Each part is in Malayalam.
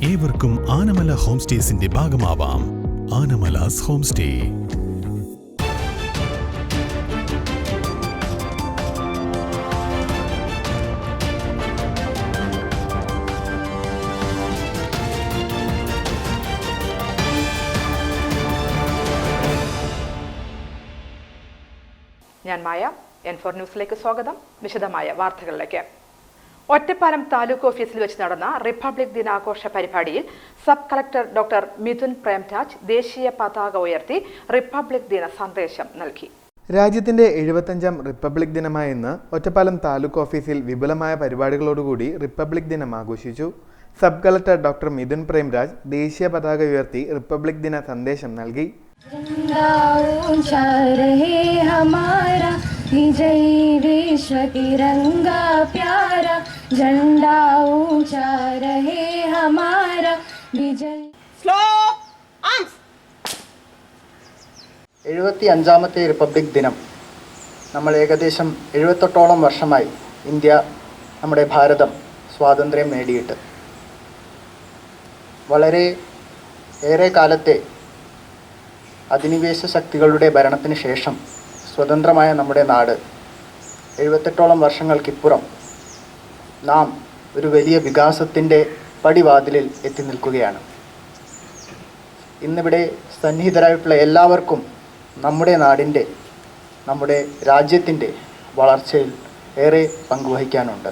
ഏവർക്കും ആനമല ഹോം സ്റ്റേസിന്റെ ഭാഗമാവാം. Anamalas home stay. ഞാൻ മായ. N4 ന്യൂസിലേക്ക് സ്വാഗതം. വിശദമായ വാർത്തകളിലേക്ക്. ഒറ്റപ്പാലം താലൂക്ക് ഓഫീസിൽ വെച്ച് നടന്ന റിപ്പബ്ലിക് ദിനാഘോഷ പരിപാടിയിൽ sub collector doctor Mithun Premraj ദേശീയ പതാക ഉയർത്തി റിപ്പബ്ലിക് ദിന സന്ദേശം നൽകി. രാജ്യത്തിന്റെ 75ാം റിപ്പബ്ലിക് ദിനമായ ഇന്ന് ഒറ്റപ്പാലം താലൂക്ക് ഓഫീസിൽ വിപുലമായ പരിപാടികളോടുകൂടി റിപ്പബ്ലിക് ദിനം ആഘോഷിച്ചു. Sub collector doctor Mithun Premraj ദേശീയ പതാക ഉയർത്തി റിപ്പബ്ലിക് ദിന സന്ദേശം നൽകി. विजयी विश्व तिरंगा प्यारा झंडा ऊंचा रहे हमारा विजय. 75ാമത്തെ റിപ്പബ്ലിക് ദിനം നമ്മൾ ഏകദേശം 78ഓളം വർഷമായി ഇന്ത്യ, നമ്മുടെ ഭാരതം സ്വാതന്ത്ര്യം നേടിയിട്ട് വളരെ ഏറെ കാലത്തെ അധിനിവേശ ശക്തികളുടെ ഭരണത്തിന് ശേഷം സ്വതന്ത്രമായ നമ്മുടെ നാട് 78ഓളം വർഷങ്ങൾക്കിപ്പുറം നാം ഒരു വലിയ വികാസത്തിൻ്റെ പടിവാതിലിൽ എത്തി നിൽക്കുകയാണ്. ഇന്നിവിടെ സന്നിഹിതരായിട്ടുള്ള എല്ലാവർക്കും നമ്മുടെ നാടിൻ്റെ, നമ്മുടെ രാജ്യത്തിൻ്റെ വളർച്ചയിൽ ഏറെ പങ്കുവഹിക്കാനുണ്ട്.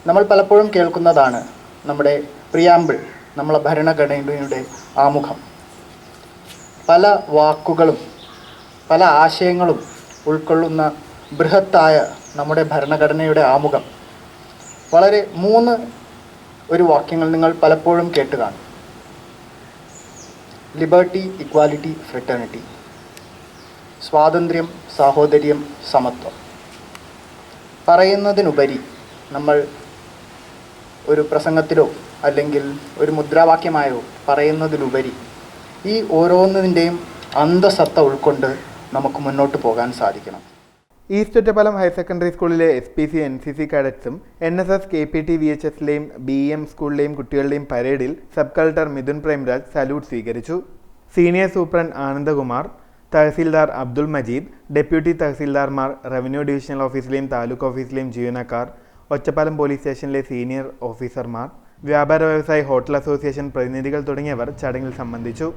നമ്മൾ പലപ്പോഴും കേൾക്കുന്നതാണ് നമ്മുടെ പ്രിയാമ്പിൾ, നമ്മളെ ഭരണഘടനയുടെ ആമുഖം. പല വാക്കുകളും പല ആശയങ്ങളും ഉൾക്കൊള്ളുന്ന ബൃഹത്തായ നമ്മുടെ ഭരണഘടനയുടെ ആമുഖം വളരെ 3 വാക്യങ്ങൾ നിങ്ങൾ പലപ്പോഴും കേട്ട് കാണും. Liberty, equality, fraternity. സ്വാതന്ത്ര്യം, സാഹോദര്യം, സമത്വം. പറയുന്നതിനുപരി നമ്മൾ ഒരു പ്രസംഗത്തിലോ അല്ലെങ്കിൽ ഒരു മുദ്രാവാക്യമായോ പറയുന്നതിലുപരി ഈ ഓരോന്നിൻ്റെയും അന്തസത്ത ഉൾക്കൊണ്ട് നമുക്ക് മുന്നോട്ട് പോകാൻ സാധിക്കണം. ഈസ്റ്റ് ഒറ്റപ്പാലം ഹയർ സെക്കൻഡറി സ്കൂളിലെ SPC NCC കാഡറ്റ്സും NSS KPT VHSലെയും BEM സ്കൂളിലെയും കുട്ടികളുടെയും പരേഡിൽ sub collector Mithun Premraj salute സ്വീകരിച്ചു. Senior superintendent Anandakumar, tahsildar Abdul Majeed, deputy തഹസീൽദാർമാർ, റവന്യൂ ഡിവിഷണൽ ഓഫീസിലെയും താലൂക്ക് ഓഫീസിലെയും ജീവനക്കാർ, ഒറ്റപ്പാലം പോലീസ് സ്റ്റേഷനിലെ സീനിയർ ഓഫീസർമാർ, വ്യാപാര വ്യവസായ ഹോട്ടൽ അസോസിയേഷൻ പ്രതിനിധികൾ തുടങ്ങിയവർ ചടങ്ങിൽ സംബന്ധിച്ചു.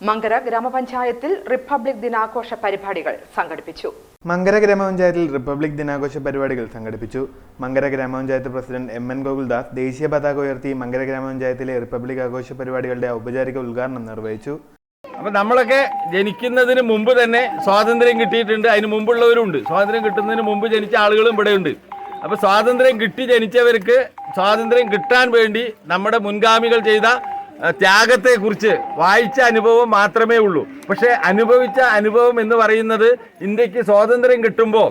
മങ്കര ഗ്രാമപഞ്ചായത്തിൽ റിപ്പബ്ലിക് ദിനാഘോഷ പരിപാടികൾ സംഘടിപ്പിച്ചു. മങ്കര ഗ്രാമപഞ്ചായത്തിൽ റിപ്പബ്ലിക് ദിനാഘോഷ പരിപാടികൾ സംഘടിപ്പിച്ചു. മങ്കര ഗ്രാമപഞ്ചായത്ത് പ്രസിഡന്റ് MN ഗോകുൽദാസ് ദേശീയ പതാക ഉയർത്തി മങ്കര ഗ്രാമപഞ്ചായത്തിലെ റിപ്പബ്ലിക് ആഘോഷ പരിപാടികളുടെ ഔപചാരിക ഉദ്ഘാടനം നിർവഹിച്ചു. അപ്പം നമ്മളൊക്കെ ജനിക്കുന്നതിന് മുമ്പ് തന്നെ സ്വാതന്ത്ര്യം കിട്ടിയിട്ടുണ്ട്. അതിന് മുമ്പുള്ളവരുണ്ട്. സ്വാതന്ത്ര്യം കിട്ടുന്നതിന് മുമ്പ് ജനിച്ച ആളുകളും ഇവിടെയുണ്ട്. അപ്പോൾ സ്വാതന്ത്ര്യം കിട്ടി ജനിച്ചവർക്ക് സ്വാതന്ത്ര്യം കിട്ടാൻ വേണ്ടി നമ്മുടെ മുൻഗാമികൾ ചെയ്ത ത്യാഗത്തെക്കുറിച്ച് വായിച്ച അനുഭവം മാത്രമേ ഉള്ളൂ. പക്ഷേ അനുഭവിച്ച അനുഭവം എന്ന് പറയുന്നത് ഇന്ത്യക്ക് സ്വാതന്ത്ര്യം കിട്ടുമ്പോൾ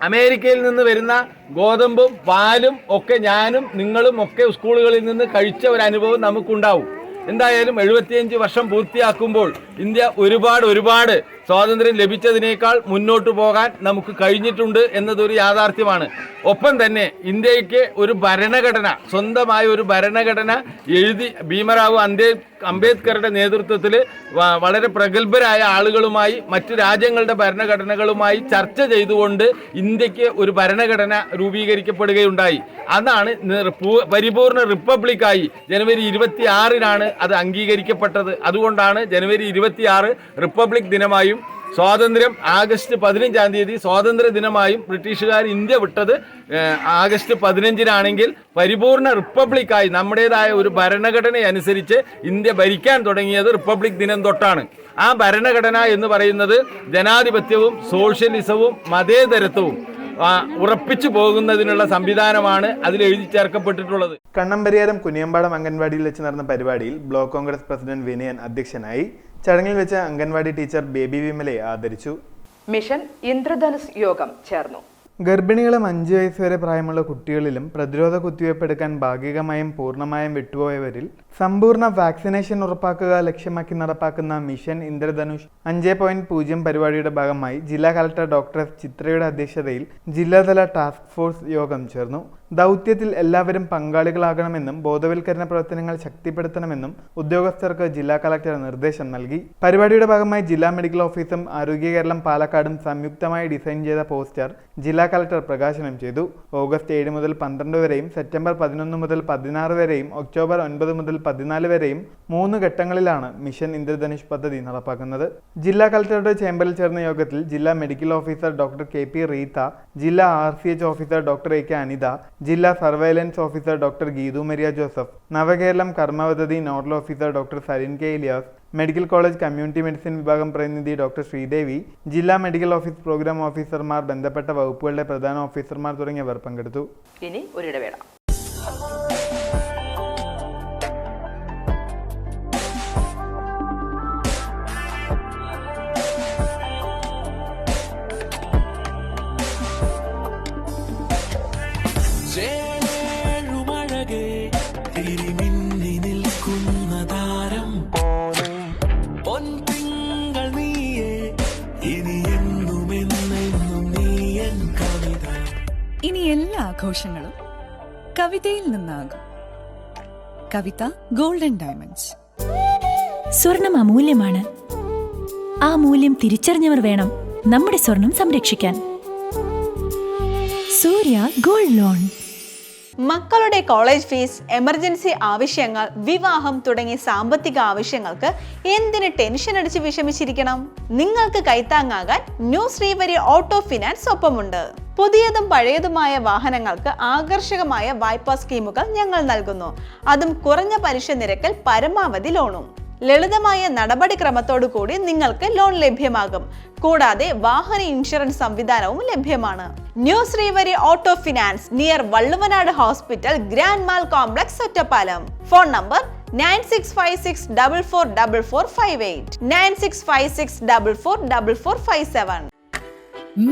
അമേരിക്കയിൽ നിന്ന് വരുന്ന ഗോതമ്പും പാലും ഒക്കെ ഞാനും നിങ്ങളും ഒക്കെ സ്കൂളുകളിൽ നിന്ന് കഴിച്ച ഒരു അനുഭവം നമുക്കുണ്ടാവും. എന്തായാലും 75 വർഷം പൂർത്തിയാക്കുമ്പോൾ ഇന്ത്യ ഒരുപാട് സ്വാതന്ത്ര്യം ലഭിച്ചതിനേക്കാൾ മുന്നോട്ട് പോകാൻ നമുക്ക് കഴിഞ്ഞിട്ടുണ്ട് എന്നതൊരു യാഥാർത്ഥ്യമാണ്. ഒപ്പം തന്നെ ഇന്ത്യക്ക് ഒരു ഭരണഘടന, സ്വന്തമായ ഒരു ഭരണഘടന എഴുതി ഭീമറാവു അംബേദ്കറുടെ നേതൃത്വത്തിൽ വളരെ പ്രഗത്ഭരായ ആളുകളുമായി മറ്റു രാജ്യങ്ങളുടെ ഭരണഘടനകളുമായി ചർച്ച ചെയ്തുകൊണ്ട് ഇന്ത്യക്ക് ഒരു ഭരണഘടന രൂപീകരിക്കപ്പെടുകയുണ്ടായി. അതാണ് പരിപൂർണ റിപ്പബ്ലിക്കായി ജനുവരി 26-നാണ് അത് അംഗീകരിക്കപ്പെട്ടത്. അതുകൊണ്ടാണ് ജനുവരി 26 റിപ്പബ്ലിക് ദിനമായും സ്വാതന്ത്ര്യം ആഗസ്റ്റ് 15-ാം തീയതി സ്വാതന്ത്ര്യ ദിനമായും ബ്രിട്ടീഷുകാർ ഇന്ത്യ വിട്ടത് ആഗസ്റ്റ് 15-നാണെങ്കിൽ പരിപൂർണ റിപ്പബ്ലിക്കായി നമ്മുടേതായ ഒരു ഭരണഘടന അനുസരിച്ച് ഇന്ത്യ ഭരിക്കാൻ തുടങ്ങിയത് റിപ്പബ്ലിക് ദിനം തൊട്ടാണ്. ആ ഭരണഘടന എന്ന് പറയുന്നത് ജനാധിപത്യവും സോഷ്യലിസവും മതേതരത്വവും ഉറപ്പിച്ചു പോകുന്നതിനുള്ള സംവിധാനമാണ് അതിൽ എഴുതി ചേർക്കപ്പെട്ടിട്ടുള്ളത്. കണ്ണമ്പരിയാരം കുനിയമ്പാടം അംഗൻവാടിയിൽ വെച്ച് നടന്ന പരിപാടിയിൽ ബ്ലോക്ക് കോൺഗ്രസ് പ്രസിഡന്റ് വിനയൻ അധ്യക്ഷനായി. ചടങ്ങിൽ വെച്ച് അംഗൻവാടി ടീച്ചർ ബേബി വിമലയെ ആദരിച്ചു. മിഷൻ ഇന്ദ്രധനുസ് യോഗം ചേർന്നു. ഗർഭിണികളും 5 വയസ്സ് വരെ പ്രായമുള്ള കുട്ടികളിലും പ്രതിരോധ കുത്തിവയ്പ് എടുക്കാൻ ഭാഗികമായും പൂർണ്ണമായും വിട്ടുപോയവരിൽ സമ്പൂർണ്ണ വാക്സിനേഷൻ ഉറപ്പാക്കുക ലക്ഷ്യമാക്കി നടപ്പാക്കുന്ന മിഷൻ ഇന്ദ്രധനുഷ് 5.0 പരിപാടിയുടെ ഭാഗമായി ജില്ലാ കളക്ടർ ഡോക്ടർ ചിത്രയുടെ അധ്യക്ഷതയിൽ ജില്ലാതല ടാസ്ക് ഫോഴ്സ് യോഗം ചേർന്നു. ദൗത്യത്തിൽ എല്ലാവരും പങ്കാളികളാകണമെന്നും ബോധവൽക്കരണ പ്രവർത്തനങ്ങൾ ശക്തിപ്പെടുത്തണമെന്നും ഉദ്യോഗസ്ഥർക്ക് ജില്ലാ കളക്ടർ നിർദ്ദേശം നൽകി. പരിപാടിയുടെ ഭാഗമായി ജില്ലാ മെഡിക്കൽ ഓഫീസും ആരോഗ്യ കേരളം പാലക്കാടും സംയുക്തമായി ഡിസൈൻ ചെയ്ത പോസ്റ്റർ ജില്ലാ കളക്ടർ പ്രകാശനം ചെയ്തു. ഓഗസ്റ്റ് 7 മുതൽ 12 വരെയും സെപ്റ്റംബർ 11 മുതൽ 16 വരെയും ഒക്ടോബർ 9 മുതൽ 14 വരെയും 3 ഘട്ടങ്ങളിലാണ് മിഷൻ ഇന്ദ്രധനുഷ് പദ്ധതി നടപ്പാക്കുന്നത്. ജില്ലാ കളക്ടറുടെ ചേംബറിൽ ചേർന്ന യോഗത്തിൽ ജില്ലാ medical officer doctor KP Reetha, ജില്ലാ RCH officer doctor AK Anitha, ജില്ലാ surveillance officer doctor Geethu Maria Joseph, Navakeralam കർമ്മപദ്ധതി nodal officer doctor Sarin K Ilias, medical college community medicine വിഭാഗം പ്രതിനിധി ഡോക്ടർ ശ്രീദേവി, ജില്ലാ മെഡിക്കൽ ഓഫീസ് പ്രോഗ്രാം ഓഫീസർമാർ, ബന്ധപ്പെട്ട വകുപ്പുകളുടെ പ്രധാന ഓഫീസർമാർ തുടങ്ങിയവർ പങ്കെടുത്തു. ഇനി ഒരിടവേള. ഇനി എല്ലാ ആഘോഷങ്ങളും കവിതയിൽ നിന്നാകും. കവിത ഗോൾഡൻ ഡയമണ്ട്സ്. സ്വർണം അമൂല്യമാണ്. ആ മൂല്യം തിരിച്ചറിഞ്ഞവർ വേണം നമ്മുടെ സ്വർണം സംരക്ഷിക്കാൻ. സൂര്യ ഗോൾഡ് ലോൺ. മക്കളുടെ കോളേജ് ഫീസ്, എമർജൻസി ആവശ്യങ്ങൾ, വിവാഹം തുടങ്ങിയ സാമ്പത്തിക ആവശ്യങ്ങൾക്ക് എന്തിന് ടെൻഷൻ അടിച്ച് വിഷമിച്ചിരിക്കണം? നിങ്ങൾക്ക് കൈത്താങ്ങാകാൻ ന്യൂ ശ്രീവരി ഓട്ടോ ഫിനാൻസ് ഒപ്പമുണ്ട്. പുതിയതും പഴയതുമായ വാഹനങ്ങൾക്ക് ആകർഷകമായ വായ്പാ സ്കീമുകൾ ഞങ്ങൾ നൽകുന്നു. അതും കുറഞ്ഞ പലിശ നിരക്കിൽ പരമാവധി ലോണും. ലളിതമായ നടപടിക്രമത്തോടു കൂടി നിങ്ങൾക്ക് ലോൺ ലഭ്യമാകും. കൂടാതെ വാഹന ഇൻഷുറൻസ് സംവിധാനവും ലഭ്യമാണ്. New Srivari auto finance, near Valluvanad hospital, grand mall complex, Ottapalam. Phone number 9656444458, 9656444457.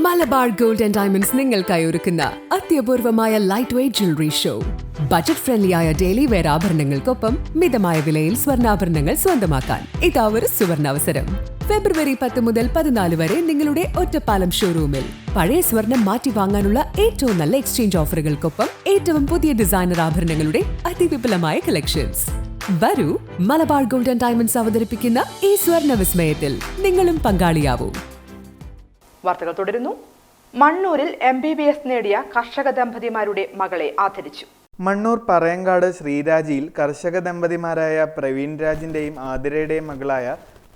Malabar gold and diamonds നിങ്ങൾക്കായി ഒരുക്കുന്ന അത്യപൂർവമായ light weight jewellery show. Budget ഫ്രണ്ട്ലിയായ ഡെയിലി വെയർ ആഭരണങ്ങൾക്കൊപ്പം മിതമായ വിലയിൽ സ്വർണ്ണാഭരണങ്ങൾ സ്വന്തമാക്കാൻ ഇതാ ഒരു സുവർണാവസരം. ഫെബ്രുവരി 10 മുതൽ 14 വരെ നിങ്ങളുടെ ഒറ്റപ്പാലം ഷോറൂമിൽ പഴയ സ്വർണം മാറ്റി വാങ്ങാനുള്ള ഏറ്റവും നല്ല എക്സ്ചേഞ്ച് ഓഫറുകൾക്കൊപ്പം ഏറ്റവും പുതിയ ഡിസൈനർ ആഭരണങ്ങളുടെ അതിവിപുലമായ കളക്ഷൻസ്. വരൂ, മലബാർ ഗോൾഡ് ആൻഡ് ഡയമണ്ട്സ് അവതരിപ്പിക്കുന്ന ഈ സ്വർണ്ണ വിസ്മയത്തിൽ നിങ്ങളും പങ്കാളിയാവൂ. വാർത്തകൾ തുടരുന്നു. മണ്ണൂരിൽ MBBS നേടിയ കർഷക ദമ്പതിമാരുടെ മകളെ ആദരിച്ചു. മണ്ണൂർ പറയങ്കാട് ശ്രീരാജിയിൽ കർഷക ദമ്പതിമാരായ പ്രവീൺ രാജിന്റെയും ആതിരയുടെയും മകളായ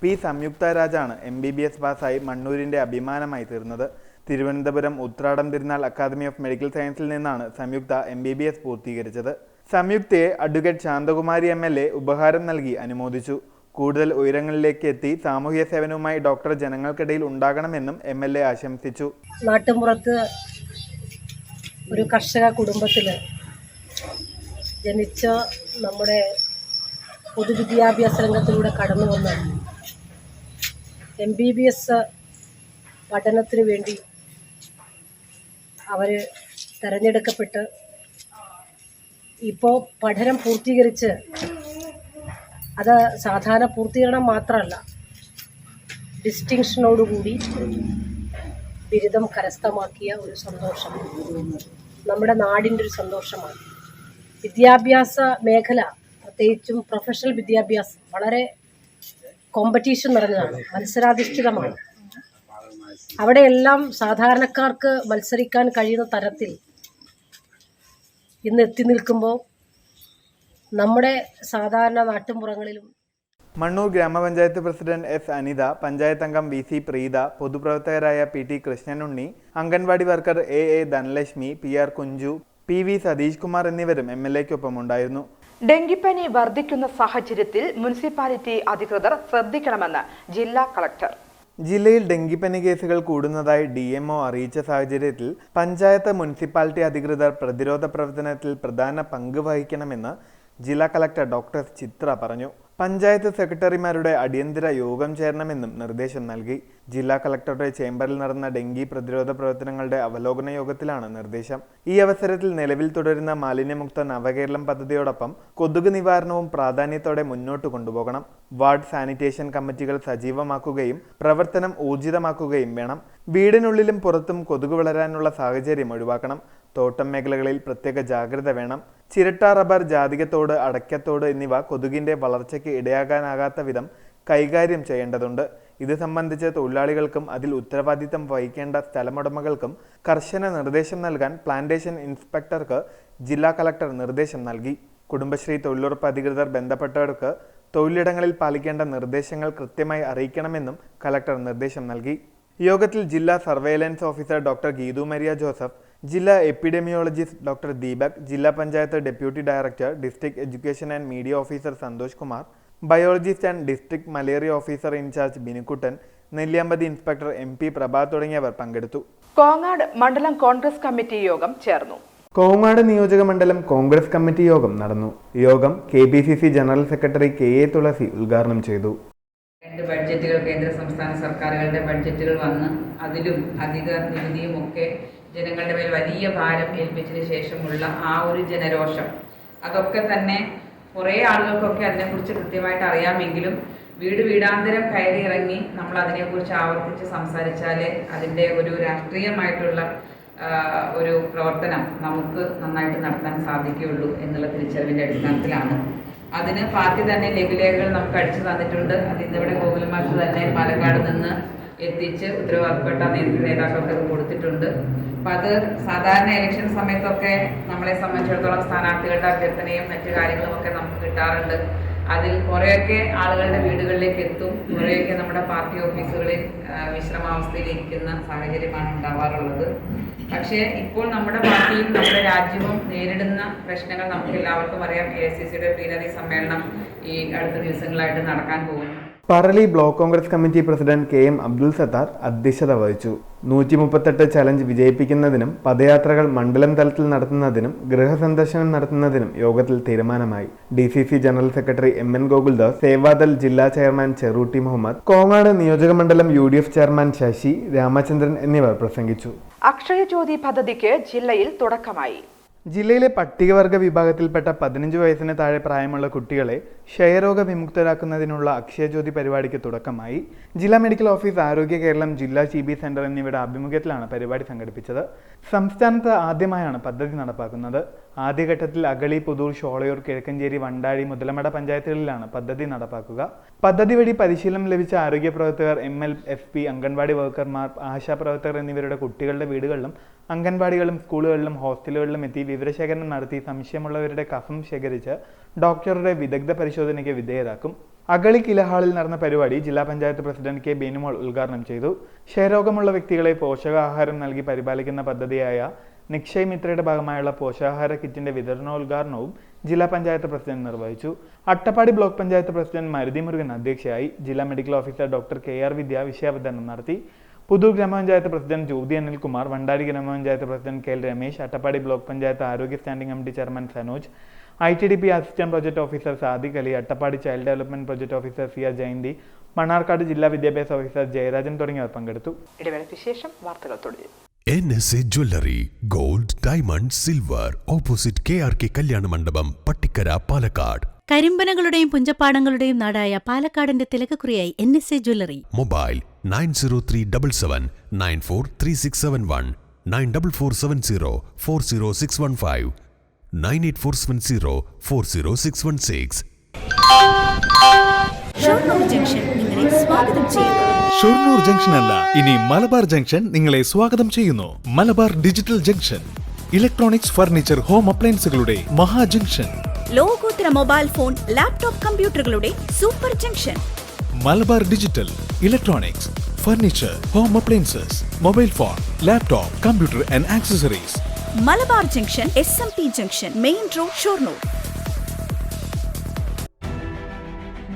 P സംയുക്ത രാജാണ് MBBS പാസ്സായി മണ്ണൂരിന്റെ അഭിമാനമായി തീർന്നത്. തിരുവനന്തപുരം ഉത്രാടം തിരുനാൾ അക്കാദമി ഓഫ് മെഡിക്കൽ സയൻസിൽ നിന്നാണ് സംയുക്ത MBBS പൂർത്തീകരിച്ചത്. സംയുക്തയെ അഡ്വക്കേറ്റ് ശാന്തകുമാരി MLA ഉപഹാരം നൽകി അനുമോദിച്ചു. കൂടുതൽ ഉയരങ്ങളിലേക്ക് എത്തി സാമൂഹ്യ സേവനവുമായി ഡോക്ടർ ജനങ്ങൾക്കിടയിൽ ഉണ്ടാകണമെന്നും MLA ആശംസിച്ചു. നാട്ടുമ്പുറത്ത് ഒരു കർഷക കുടുംബത്തിൽ ജനിച്ച നമ്മുടെ പൊതുവിദ്യാഭ്യാസ രംഗത്തിലൂടെ കടന്നു വന്ന MBBS പഠനത്തിന് വേണ്ടി അവർ തിരഞ്ഞെടുക്കപ്പെട്ട് ഇപ്പോൾ പഠനം പൂർത്തീകരിച്ച്, അത് സാധാരണ പൂർത്തീകരണം മാത്രമല്ല, ഡിസ്റ്റിങ്ഷനോടുകൂടി ബിരുദം കരസ്ഥമാക്കിയ ഒരു സന്തോഷം നമ്മുടെ നാടിൻ്റെ ഒരു സന്തോഷമാണ്. വിദ്യാഭ്യാസ മേഖല, പ്രത്യേകിച്ചും പ്രൊഫഷണൽ വിദ്യാഭ്യാസം, വളരെ കോമ്പറ്റീഷൻ നിറഞ്ഞതാണ്, മത്സരാധിഷ്ഠിതമാണ്. അവിടെയെല്ലാം സാധാരണക്കാർക്ക് മത്സരിക്കാൻ കഴിയുന്ന തരത്തിൽ ഇന്ന് എത്തി നിൽക്കുമ്പോൾ നമ്മുടെ സാധാരണ നാട്ടുമ്പുറങ്ങളിലും. മണ്ണൂർ ഗ്രാമപഞ്ചായത്ത് പ്രസിഡന്റ് S അനിത, പഞ്ചായത്ത് അംഗം VC പ്രീത, പൊതുപ്രവർത്തകരായ PT Krishnanunni, anganwadi worker AA Dhanalakshmi, PR Kunju, PV Satheesh Kumar എന്നിവരും MLAക്കൊപ്പം ഉണ്ടായിരുന്നു. ഡെങ്കിപ്പനി വർദ്ധിക്കുന്ന സാഹചര്യത്തിൽ മുനിസിപ്പാലിറ്റി അധികൃതർ ശ്രദ്ധിക്കണമെന്ന് ജില്ലാ കളക്ടർ. ജില്ലയിൽ ഡെങ്കിപ്പനി കേസുകൾ കൂടുന്നതായി DMO അറിയിച്ച സാഹചര്യത്തിൽ പഞ്ചായത്ത് മുനിസിപ്പാലിറ്റി അധികൃതർ പ്രതിരോധ പ്രവർത്തനത്തിൽ പ്രധാന പങ്ക് വഹിക്കണമെന്ന് ജില്ലാ കളക്ടർ ഡോക്ടർ ചിത്ര പറഞ്ഞു. പഞ്ചായത്ത് സെക്രട്ടറിമാരുടെ അടിയന്തര യോഗം ചേരണമെന്നും നിർദ്ദേശം നൽകി. ജില്ലാ കളക്ടറുടെ ചേംബറിൽ നടന്ന ഡെങ്കി പ്രതിരോധ പ്രവർത്തനങ്ങളുടെ അവലോകന യോഗത്തിലാണ് നിർദ്ദേശം. ഈ അവസരത്തിൽ നിലവിൽ തുടരുന്ന മാലിന്യമുക്ത നവകേരളം പദ്ധതിയോടൊപ്പം കൊതുക് നിവാരണവും പ്രാധാന്യത്തോടെ മുന്നോട്ട് കൊണ്ടുപോകണം. വാർഡ് സാനിറ്റേഷൻ കമ്മിറ്റികൾ സജീവമാക്കുകയും പ്രവർത്തനം ഊർജിതമാക്കുകയും വേണം. വീടിനുള്ളിലും പുറത്തും കൊതുക് വളരാനുള്ള സാഹചര്യം ഒഴിവാക്കണം. തോട്ടം മേഖലകളിൽ പ്രത്യേക ജാഗ്രത വേണം. ചിരട്ട, റബ്ബർ, ജാതികത്തോട്, അടയ്ക്കത്തോട് എന്നിവ കൊതുകിന്റെ വളർച്ചയ്ക്ക് ഇടയാകാനാകാത്ത വിധം കൈകാര്യം ചെയ്യേണ്ടതുണ്ട്. ഇത് സംബന്ധിച്ച് തൊഴിലാളികൾക്കും അതിൽ ഉത്തരവാദിത്തം വഹിക്കേണ്ട സ്ഥലമുടമകൾക്കും കർശന നിർദ്ദേശം നൽകാൻ പ്ലാന്റേഷൻ ഇൻസ്പെക്ടർക്ക് ജില്ലാ കളക്ടർ നിർദ്ദേശം നൽകി. കുടുംബശ്രീ തൊഴിലുറപ്പ് അധികൃതർ ബന്ധപ്പെട്ടവർക്ക് തൊഴിലിടങ്ങളിൽ പാലിക്കേണ്ട നിർദ്ദേശങ്ങൾ കൃത്യമായി അറിയിക്കണമെന്നും കളക്ടർ നിർദ്ദേശം നൽകി. യോഗത്തിൽ ജില്ലാ surveillance officer doctor Geethu Maria Joseph, ജില്ലാ എപ്പിഡെമിയോളജിസ്റ്റ് ഡോക്ടർ ദീപക്, ജില്ലാ panchayat deputy director, district education and media officer Santhosh Kumar, biologist and district malaria officer in charge Binukuttan, Nelliyampathy inspector MP Prabha തുടങ്ങിയവർ പങ്കെടുത്തു. കോങ്ങാട് മണ്ഡലം കോൺഗ്രസ് കമ്മിറ്റി യോഗം ചേർന്നു. കോങ്ങാട് നിയോജക മണ്ഡലം കോൺഗ്രസ് കമ്മിറ്റി യോഗം നടന്നു. യോഗം KPCC ജനറൽ സെക്രട്ടറി KA തുളസി ഉദ്ഘാടനം ചെയ്തു. 2 ബഡ്ജറ്റുകൾ കേന്ദ്ര സംസ്ഥാന സർക്കാരുകളുടെ ബഡ്ജറ്റുകൾ വന്ന് അതിലും അധിക നികുതിയും ഒക്കെ ജനങ്ങളുടെ മേൽ വലിയ ഭാരം ഏൽപ്പിച്ചതിന് ശേഷമുള്ള ആ ഒരു ജനരോഷം, അതൊക്കെ തന്നെ കുറേ ആളുകൾക്കൊക്കെ അതിനെക്കുറിച്ച് കൃത്യമായിട്ട് അറിയാമെങ്കിലും വീടാന്തരം കയറി ഇറങ്ങി നമ്മൾ അതിനെക്കുറിച്ച് ആവർത്തിച്ച് സംസാരിച്ചാൽ അതിൻ്റെ ഒരു രാഷ്ട്രീയമായിട്ടുള്ള ഒരു പ്രവർത്തനം നമുക്ക് നന്നായിട്ട് നടത്താൻ സാധിക്കുകയുള്ളൂ എന്നുള്ള തിരിച്ചറിവിൻ്റെ അടിസ്ഥാനത്തിലാണ്. അതിന് പാർട്ടി തന്നെ ലഘുലേഖകൾ നമുക്ക് അടിച്ചു തന്നിട്ടുണ്ട്. അത് ഇന്നിവിടെ ഗോകുലമാഷ് തന്നെ പാലക്കാട് നിന്ന് എത്തിച്ച് ഉത്തരവാദപ്പെട്ട നേതാക്കൾക്ക് അത് കൊടുത്തിട്ടുണ്ട്. അപ്പം അത് സാധാരണ ഇലക്ഷൻ സമയത്തൊക്കെ നമ്മളെ സംബന്ധിച്ചിടത്തോളം സ്ഥാനാർത്ഥികളുടെ അഭ്യർത്ഥനയും മറ്റു കാര്യങ്ങളും ഒക്കെ നമുക്ക് കിട്ടാറുണ്ട്. അതിൽ കുറേയൊക്കെ ആളുകളുടെ വീടുകളിലേക്ക് എത്തും, കുറേയൊക്കെ നമ്മുടെ പാർട്ടി ഓഫീസുകളിൽ വിശ്രമാവസ്ഥയിലിരിക്കുന്ന സാഹചര്യമാണ് ഉണ്ടാവാറുള്ളത്. പക്ഷേ ഇപ്പോൾ നമ്മുടെ പാർട്ടിയും നമ്മുടെ രാജ്യവും നേരിടുന്ന പ്രശ്നങ്ങൾ നമുക്ക് എല്ലാവർക്കും അറിയാം. AICCയുടെ പ്ലീനറി സമ്മേളനം ഈ അടുത്ത ദിവസങ്ങളായിട്ട് നടക്കാൻ പോകുന്നു. Parali block Congress committee president KM Abdul Sathar അധ്യക്ഷത വഹിച്ചു. 138 ചലഞ്ച് വിജയിപ്പിക്കുന്നതിനും പദയാത്രകൾ മണ്ഡലം തലത്തിൽ നടത്തുന്നതിനും ഗൃഹസന്ദർശനം നടത്തുന്നതിനും യോഗത്തിൽ തീരുമാനമായി. DCC general secretary MN Gokuldas, Seva Dal ജില്ലാ ചെയർമാൻ ചെറൂട്ടി മുഹമ്മദ്, കോങ്ങാട് നിയോജകമണ്ഡലം UDF ചെയർമാൻ ശശി രാമചന്ദ്രൻ എന്നിവർ പ്രസംഗിച്ചു. അക്ഷയ ജ്യോതി പദ്ധതിക്ക് ജില്ലയിൽ തുടക്കമായി. ജില്ലയിലെ പട്ടികവർഗ വിഭാഗത്തിൽപ്പെട്ട 15 വയസ്സിന് താഴെ പ്രായമുള്ള കുട്ടികളെ ക്ഷയരോഗ വിമുക്തരാക്കുന്നതിനുള്ള അക്ഷയജ്യോതി പരിപാടിക്ക് തുടക്കമായി. ജില്ലാ മെഡിക്കൽ ഓഫീസ്, ആരോഗ്യ കേരളം, ജില്ലാ CB സെന്റർ എന്നിവയുടെ ആഭിമുഖ്യത്തിലാണ് പരിപാടി സംഘടിപ്പിച്ചത്. സംസ്ഥാനത്ത് ആദ്യമായാണ് പദ്ധതി നടപ്പാക്കുന്നത്. ആദ്യഘട്ടത്തിൽ അഗളി, പുതൂർ, ഷോളയൂർ, കിഴക്കഞ്ചേരി, വണ്ടാഴി, മുതലമട പഞ്ചായത്തുകളിലാണ് പദ്ധതി നടപ്പാക്കുക. പദ്ധതി വഴി പരിശീലനം ലഭിച്ച ആരോഗ്യ പ്രവർത്തകർ, ML, FP, അംഗൻവാടി വർക്കർമാർ, ആശാപ്രവർത്തകർ എന്നിവരുടെ കുട്ടികളുടെ വീടുകളിലും അംഗൻവാടികളിലും സ്കൂളുകളിലും ഹോസ്റ്റലുകളിലും എത്തി വിവരശേഖരണം നടത്തി സംശയമുള്ളവരുടെ കഫം ശേഖരിച്ച് ഡോക്ടറുടെ വിദഗ്ധ പരിശോധനയ്ക്ക് വിധേയരാക്കും. അഗളി കിലഹാളിൽ നടന്ന പരിപാടി ജില്ലാ പഞ്ചായത്ത് പ്രസിഡന്റ് K ബേനുമോൾ ഉദ്ഘാടനം ചെയ്തു. ക്ഷയരോഗമുള്ള വ്യക്തികളെ പോഷകാഹാരം നൽകി പരിപാലിക്കുന്ന പദ്ധതിയായ നിക്ഷയ് മിത്രയുടെ ഭാഗമായുള്ള പോഷകാഹാര കിറ്റിന്റെ വിതരണോദ്ഘാടനവും ജില്ലാ പഞ്ചായത്ത് പ്രസിഡന്റ് നിർവഹിച്ചു. അട്ടപ്പാടി ബ്ലോക്ക് പഞ്ചായത്ത് പ്രസിഡന്റ് മരുതി മുരുകൻ അധ്യക്ഷയായി. ജില്ലാ medical officer doctor KR Vidya വിഷയാവതരണം നടത്തി. പുതൂർ ഗ്രാമപഞ്ചായത്ത് പ്രസിഡന്റ് ജ്യോതി അനിൽകുമാർ, വണ്ടാടി ഗ്രാമപഞ്ചായത്ത് president KL Ramesh, Attappadi block panchayat ആരോഗ്യ standing committee chairman Sanoj, ITDP assistant project officer Sadiq Ali, Attappadi child development project officer Siya Jayanthi, Mannarkkad ജില്ലാ വിദ്യാഭ്യാസ ഓഫീസർ ജയരാജൻ തുടങ്ങിയവർ പങ്കെടുത്തു. ഇടവേളയ്ക്ക് ശേഷം വാർത്തകൾ തുടരും. NSA jewellery, gold, diamond, silver, opposite KRK കല്യാണ മണ്ഡപം, പട്ടിക്കര, പാലക്കാട്. കരിമ്പനകളുടെയും പുഞ്ചപ്പാടങ്ങളുടെയും നാടായ പാലക്കാടിന്റെ തിലകക്കുറിയായി NSA jewellery. Mobile 90377 943671, 94470 40615, 98470 40616. Shoranur junction നിങ്ങളെ സ്വാഗതം ചെയ്യുന്നു. ഷൊർണൂർ ജംഗ്ഷൻ അല്ല, ഇനി മലബാർ ജംഗ്ഷൻ നിങ്ങളെ സ്വാഗതം ചെയ്യുന്നു. Malabar digital junction, electronics, furniture, home അപ്ലയൻസുകളുടെ മഹാ ജംഗ്ഷൻ. ലോകോത്തര മൊബൈൽ ഫോൺ, ലാപ്ടോപ്പ്, കമ്പ്യൂട്ടറുകളുടെ super junction. Malabar digital, electronics, furniture, home appliances, mobile phone, laptop, computer and accessories. Malabar junction, SMP junction, main road, Shoranur.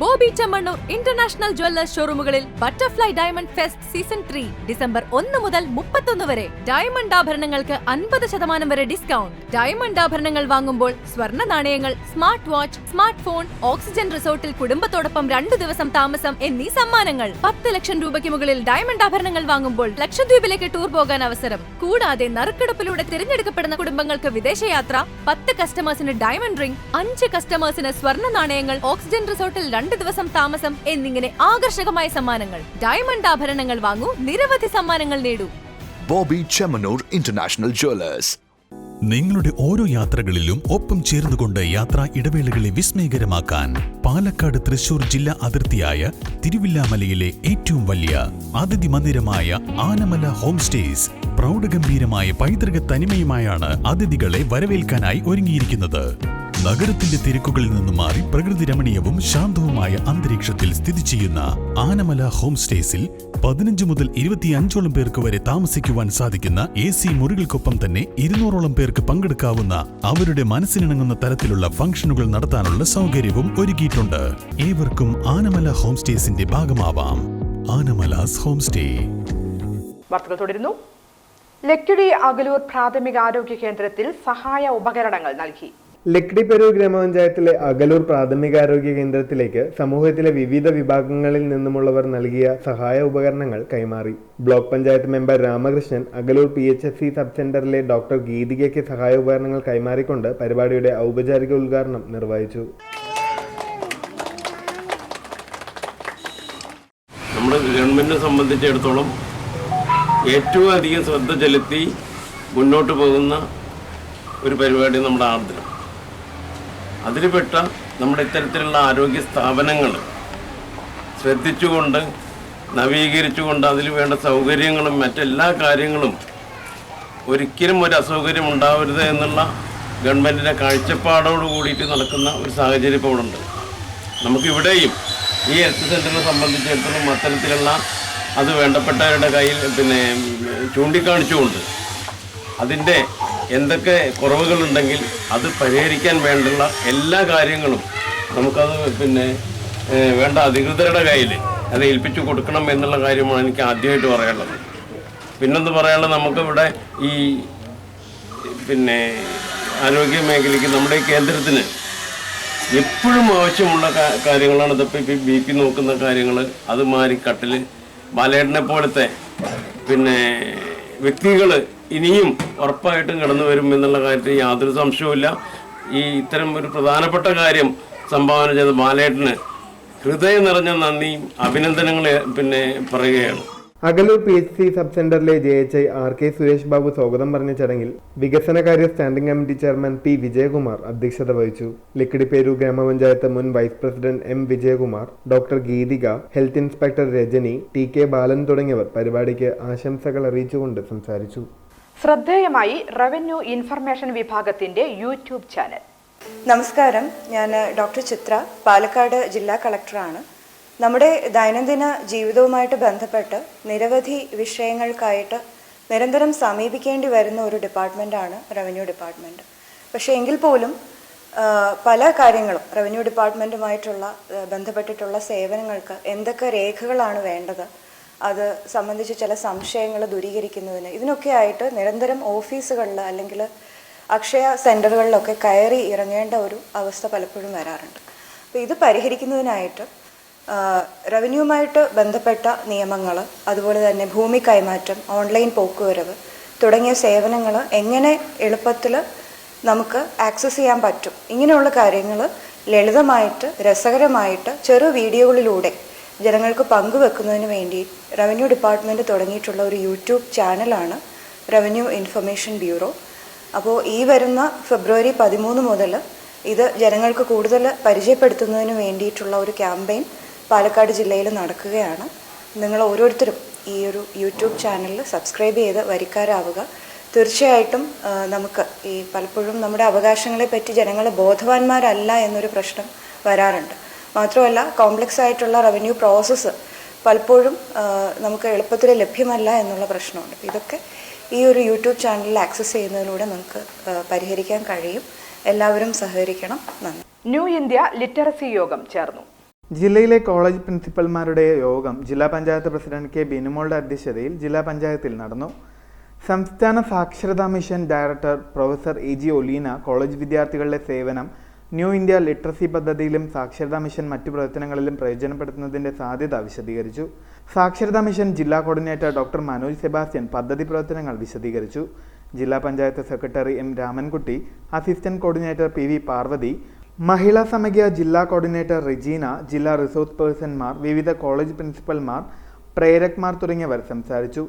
Bobby Chemmanur international jewellers ഷോറൂമുകളിൽ butterfly diamond fest season 3 December 1 മുതൽ 31 വരെ. ഡയമണ്ട് ആഭരണങ്ങൾക്ക് 50% വരെ ഡിസ്കൗണ്ട്. ഡയമണ്ട് ആഭരണങ്ങൾ വാങ്ങുമ്പോൾ സ്വർണ്ണ നാണയങ്ങൾ, smart watch, smart phone, oxygen റിസോർട്ടിൽ കുടുംബത്തോടൊപ്പം 2 ദിവസം താമസം എന്നീ സമ്മാനങ്ങൾ. 10 ലക്ഷം രൂപയ്ക്ക് മുകളിൽ ഡയമണ്ട് ആഭരണങ്ങൾ വാങ്ങുമ്പോൾ ലക്ഷദ്വീപിലേക്ക് ടൂർ പോകാൻ അവസരം. കൂടാതെ നറുക്കെടുപ്പിലൂടെ തിരഞ്ഞെടുക്കപ്പെടുന്ന കുടുംബങ്ങൾക്ക് വിദേശയാത്ര, 10 കസ്റ്റമേഴ്സിന് ഡയമണ്ട് റിംഗ്, 5 കസ്റ്റമേഴ്സിന് സ്വർണ്ണ നാണയങ്ങൾ, ഓക്സിജൻ റിസോർട്ടിൽ 2 ദിവസം താമസം എന്നിങ്ങനെ ആകർഷകമായ സമ്മാനങ്ങൾ. ഡയമണ്ട് ആഭരണങ്ങൾ വാങ്ങൂ, നിരവധി സമ്മാനങ്ങൾ നേടൂ. Bobby Chemmanur international Jewellers. നിങ്ങളുടെ ഓരോ യാത്രകളിലും ഒപ്പം ചേർന്നുകൊണ്ട് യാത്രാ ഇടവേളകളെ വിസ്മയകരമാക്കാൻ പാലക്കാട് തൃശൂർ ജില്ലാ അതിർത്തിയായ തിരുവില്ലാമലയിലെ ഏറ്റവും വലിയ അതിഥി മന്ദിരമായ ആനമല ഹോം സ്റ്റേസ് പ്രൗഢഗംഭീരമായ പൈതൃക തനിമയുമായാണ് അതിഥികളെ വരവേൽക്കാനായി ഒരുങ്ങിയിരിക്കുന്നത്. നഗരത്തിന്റെ തിരക്കുകളിൽ നിന്ന് മാറി പ്രകൃതി രമണീയവും ശാന്തവുമായ അന്തരീക്ഷത്തിൽ സ്ഥിതി ചെയ്യുന്ന ആനമല ഹോം സ്റ്റേസിൽ 15 മുതൽ 25ഓളം പേർക്ക് വരെ താമസിക്കുവാൻ സാധിക്കുന്ന AC മുറികൾക്കൊപ്പം തന്നെ 200ഓളം പേർക്ക് പങ്കെടുക്കാവുന്ന അവരുടെ മനസ്സിനിണങ്ങുന്ന തരത്തിലുള്ള ഫംഗ്ഷനുകൾ നടത്താനുള്ള സൗകര്യവും ഒരുക്കിയിട്ടുണ്ട്. ഏവർക്കും ആനമല ഹോം സ്റ്റേസിന്റെ ഭാഗമാവാം. Anamalas home stay. വാർത്തകൾ തുടരുന്നു. ലക്കിടി അകലൂർ പ്രാഥമിക ആരോഗ്യ കേന്ദ്രത്തിൽ സഹായ ഉപകരണങ്ങൾ നൽകി. ലക്കിടി പെരൂർ ഗ്രാമപഞ്ചായത്തിലെ അകലൂർ പ്രാഥമികാരോഗ്യ കേന്ദ്രത്തിലേക്ക് സമൂഹത്തിലെ വിവിധ വിഭാഗങ്ങളിൽ നിന്നുമുള്ളവർ നൽകിയ സഹായ ഉപകരണങ്ങൾ കൈമാറി. Block panchayat member Ramakrishnan Akalur PHSC sub സെന്ററിലെ ഡോക്ടർ ഗീതികയ്ക്ക് സഹായ ഉപകരണങ്ങൾ കൈമാറിക്കൊണ്ട് പരിപാടിയുടെ ഔപചാരിക ഉദ്ഘാടനം നിർവഹിച്ചു. നമ്മുടെ ഗവൺമെന്റിനെ സംബന്ധിച്ചിടത്തോളം ഏറ്റവും അധികം ശ്രദ്ധ ചെലുത്തി മുന്നോട്ട് പോകുന്ന ഒരു പരിപാടി നമ്മുടെ ആർദ്രം. അതിൽപ്പെട്ട നമ്മുടെ ഇത്തരത്തിലുള്ള ആരോഗ്യ സ്ഥാപനങ്ങൾ ശ്രദ്ധിച്ചുകൊണ്ട് നവീകരിച്ചുകൊണ്ട് അതിൽ വേണ്ട സൗകര്യങ്ങളും മറ്റെല്ലാ കാര്യങ്ങളും ഒരിക്കലും ഒരു അസൗകര്യം ഉണ്ടാവരുത് എന്നുള്ള ഗവൺമെൻറ്റിൻ്റെ കാഴ്ചപ്പാടോട് കൂടിയിട്ട് നടക്കുന്ന ഒരു സാഹചര്യം ഇപ്പോൾ ഉണ്ട്. നമുക്കിവിടെയും ഈ ഹെൽത്ത് സെൻ്ററിനെ സംബന്ധിച്ചിടത്തോളം അത്തരത്തിലുള്ള അത് വേണ്ടപ്പെട്ടവരുടെ കയ്യിൽ ചൂണ്ടിക്കാണിച്ചുകൊണ്ട് അതിൻ്റെ എന്തൊക്കെ കുറവുകളുണ്ടെങ്കിൽ അത് പരിഹരിക്കാൻ വേണ്ടുള്ള എല്ലാ കാര്യങ്ങളും നമുക്കത് വേണ്ട അധികൃതരുടെ കയ്യിൽ അത് ഏൽപ്പിച്ചു കൊടുക്കണം എന്നുള്ള കാര്യമാണ് എനിക്ക് ആദ്യമായിട്ട് പറയാനുള്ളത്. പിന്നൊന്ന് പറയാനുള്ളത്, നമുക്കിവിടെ ഈ ആരോഗ്യ മേഖലയ്ക്ക് നമ്മുടെ കേന്ദ്രത്തിന് എപ്പോഴും ആവശ്യമുള്ള കാര്യങ്ങളാണ്. ഇതിപ്പോൾ BP നോക്കുന്ന കാര്യങ്ങൾ, അത് മാറി കട്ടിൽ, ബാലേട്ടനെ പോലത്തെ വ്യക്തികൾ ഇനിയും ഉറപ്പായിട്ടും കടന്നു വരും എന്നുള്ള കാര്യത്തിൽ യാതൊരു സംശയവുമില്ല. ഈ ഇത്തരം ഒരു പ്രധാനപ്പെട്ട കാര്യം സംഭാവന ചെയ്ത ബാലേട്ടന് ഹൃദയം നിറഞ്ഞ നന്ദിയും അഭിനന്ദനങ്ങളും പറയുകയാണ്. അകലൂർ PHC സബ് സെന്ററിലെ JHI RK സുരേഷ് ബാബു സ്വാഗതം പറഞ്ഞ ചടങ്ങിൽ വികസനകാര്യ standing committee chairman P Vijayakumar അധ്യക്ഷത വഹിച്ചു. ലക്കിടി പെരൂർ ഗ്രാമപഞ്ചായത്ത് മുൻ vice president M Vijayakumar, doctor Geethika, health inspector Rajani, TK Balan തുടങ്ങിയവർ പരിപാടിക്ക് ആശംസകൾ അറിയിച്ചുകൊണ്ട് സംസാരിച്ചു. ശ്രദ്ധേയമായി റവന്യൂ ഇൻഫർമേഷൻ വിഭാഗത്തിന്റെ യൂട്യൂബ് ചാനൽ. നമസ്കാരം, ഞാൻ ഡോക്ടർ ചിത്ര, പാലക്കാട് ജില്ലാ കളക്ടറാണ്. നമ്മുടെ ദൈനംദിന ജീവിതവുമായിട്ട് ബന്ധപ്പെട്ട് നിരവധി വിഷയങ്ങൾക്കായിട്ട് നിരന്തരം സമീപിക്കേണ്ടി വരുന്ന ഒരു ഡിപ്പാർട്ട്മെൻറ്റാണ് റവന്യൂ ഡിപ്പാർട്ട്മെൻറ്റ്. പക്ഷേ എങ്കിൽ പോലും പല കാര്യങ്ങളും റവന്യൂ ഡിപ്പാർട്ട്മെൻറ്റുമായിട്ടുള്ള ബന്ധപ്പെട്ടിട്ടുള്ള സേവനങ്ങൾക്ക് എന്തൊക്കെ രേഖകളാണ് വേണ്ടത്, അത് സംബന്ധിച്ച് ചില സംശയങ്ങൾ ദൂരീകരിക്കുന്നതിന് ഇതിനൊക്കെ ആയിട്ട് നിരന്തരം ഓഫീസുകളിൽ അല്ലെങ്കിൽ അക്ഷയ സെൻ്ററുകളിലൊക്കെ കയറി ഇറങ്ങേണ്ട ഒരു അവസ്ഥ പലപ്പോഴും വരാറുണ്ട്. അപ്പോൾ ഇത് പരിഹരിക്കുന്നതിനായിട്ട് റവന്യൂവുമായിട്ട് ബന്ധപ്പെട്ട നിയമങ്ങൾ, അതുപോലെ തന്നെ ഭൂമി കൈമാറ്റം, ഓൺലൈൻ പോക്കുവരവ് തുടങ്ങിയ സേവനങ്ങൾ എങ്ങനെ എളുപ്പത്തിൽ നമുക്ക് ആക്സസ് ചെയ്യാൻ പറ്റും, ഇങ്ങനെയുള്ള കാര്യങ്ങൾ ലളിതമായിട്ട് രസകരമായിട്ട് ചെറു വീഡിയോകളിലൂടെ ജനങ്ങൾക്ക് പങ്കുവെക്കുന്നതിന് വേണ്ടി റവന്യൂ ഡിപ്പാർട്ട്മെൻറ്റ് തുടങ്ങിയിട്ടുള്ള ഒരു യൂട്യൂബ് ചാനലാണ് റവന്യൂ ഇൻഫർമേഷൻ ബ്യൂറോ. അപ്പോൾ ഈ വരുന്ന ഫെബ്രുവരി 13 മുതൽ ഇത് ജനങ്ങൾക്ക് കൂടുതൽ പരിചയപ്പെടുത്തുന്നതിന് വേണ്ടിയിട്ടുള്ള ഒരു ക്യാമ്പയിൻ പാലക്കാട് ജില്ലയിൽ നടക്കുകയാണ്. നിങ്ങൾ ഓരോരുത്തരും ഈ ഒരു യൂട്യൂബ് ചാനലിൽ സബ്സ്ക്രൈബ് ചെയ്ത് വരിക്കാരാവുക. തീർച്ചയായിട്ടും നമുക്ക് ഈ പലപ്പോഴും നമ്മുടെ അവകാശങ്ങളെ പറ്റി ജനങ്ങൾ ബോധവാന്മാരല്ല എന്നൊരു പ്രശ്നം വരാറുണ്ട്. മാത്രമല്ല, കോംപ്ലക്സ് ആയിട്ടുള്ള റവന്യൂ പ്രോസസ്സ് പലപ്പോഴും നമുക്ക് എളുപ്പത്തിൽ ലഭ്യമല്ല എന്നുള്ള പ്രശ്നമുണ്ട്. ഇതൊക്കെ ഈ ഒരു യൂട്യൂബ് ചാനലിൽ ആക്സസ് ചെയ്യുന്നതിലൂടെ നമുക്ക് പരിഹരിക്കാൻ കഴിയും. എല്ലാവരും സഹകരിക്കണം. നന്ദി. ന്യൂ ഇന്ത്യ ലിറ്ററസി യോഗം ചേർന്നു. ജില്ലയിലെ കോളേജ് പ്രിൻസിപ്പൽമാരുടെ യോഗം ജില്ലാ പഞ്ചായത്ത് പ്രസിഡന്റ് K ബിനുമോളുടെ അധ്യക്ഷതയിൽ ജില്ലാ പഞ്ചായത്തിൽ നടന്നു. സംസ്ഥാന സാക്ഷരതാ mission director professor AG Oleena college വിദ്യാർത്ഥികളുടെ സേവനം ന്യൂ ഇന്ത്യ ലിറ്ററസി പദ്ധതിയിലും സാക്ഷരതാ മിഷൻ മറ്റു പ്രവർത്തനങ്ങളിലും പ്രയോജനപ്പെടുത്തുന്നതിന്റെ സാധ്യത വിശദീകരിച്ചു. സാക്ഷരതാ മിഷൻ ജില്ലാ കോർഡിനേറ്റർ ഡോക്ടർ മനോജ് സെബാസ്റ്റ്യൻ പദ്ധതി പ്രവർത്തനങ്ങൾ വിശദീകരിച്ചു. ജില്ലാ panchayat secretary M Ramankutty, assistant coordinator PV Parvathy, Mahila Samagya ജില്ലാ കോർഡിനേറ്റർ റെജീന, ജില്ലാ റിസോഴ്സ് പേഴ്സൺമാർ, വിവിധ കോളേജ് പ്രിൻസിപ്പൽമാർ, പ്രേരക്മാർ തുടങ്ങിയവർ സംസാരിച്ചു.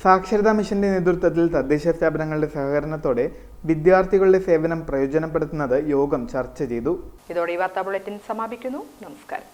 സാക്ഷരതാ മിഷന്റെ നേതൃത്വത്തിൽ തദ്ദേശ സ്ഥാപനങ്ങളുടെ സഹകരണത്തോടെ വിദ്യാർത്ഥികളുടെ സേവനം പ്രയോജനപ്പെടുത്തുന്നത് യോഗം ചർച്ച ചെയ്തു. ഇതോടെ ഈ വാർത്താ ബുള്ളറ്റിൻ സമാപിക്കുന്നു. നമസ്കാരം.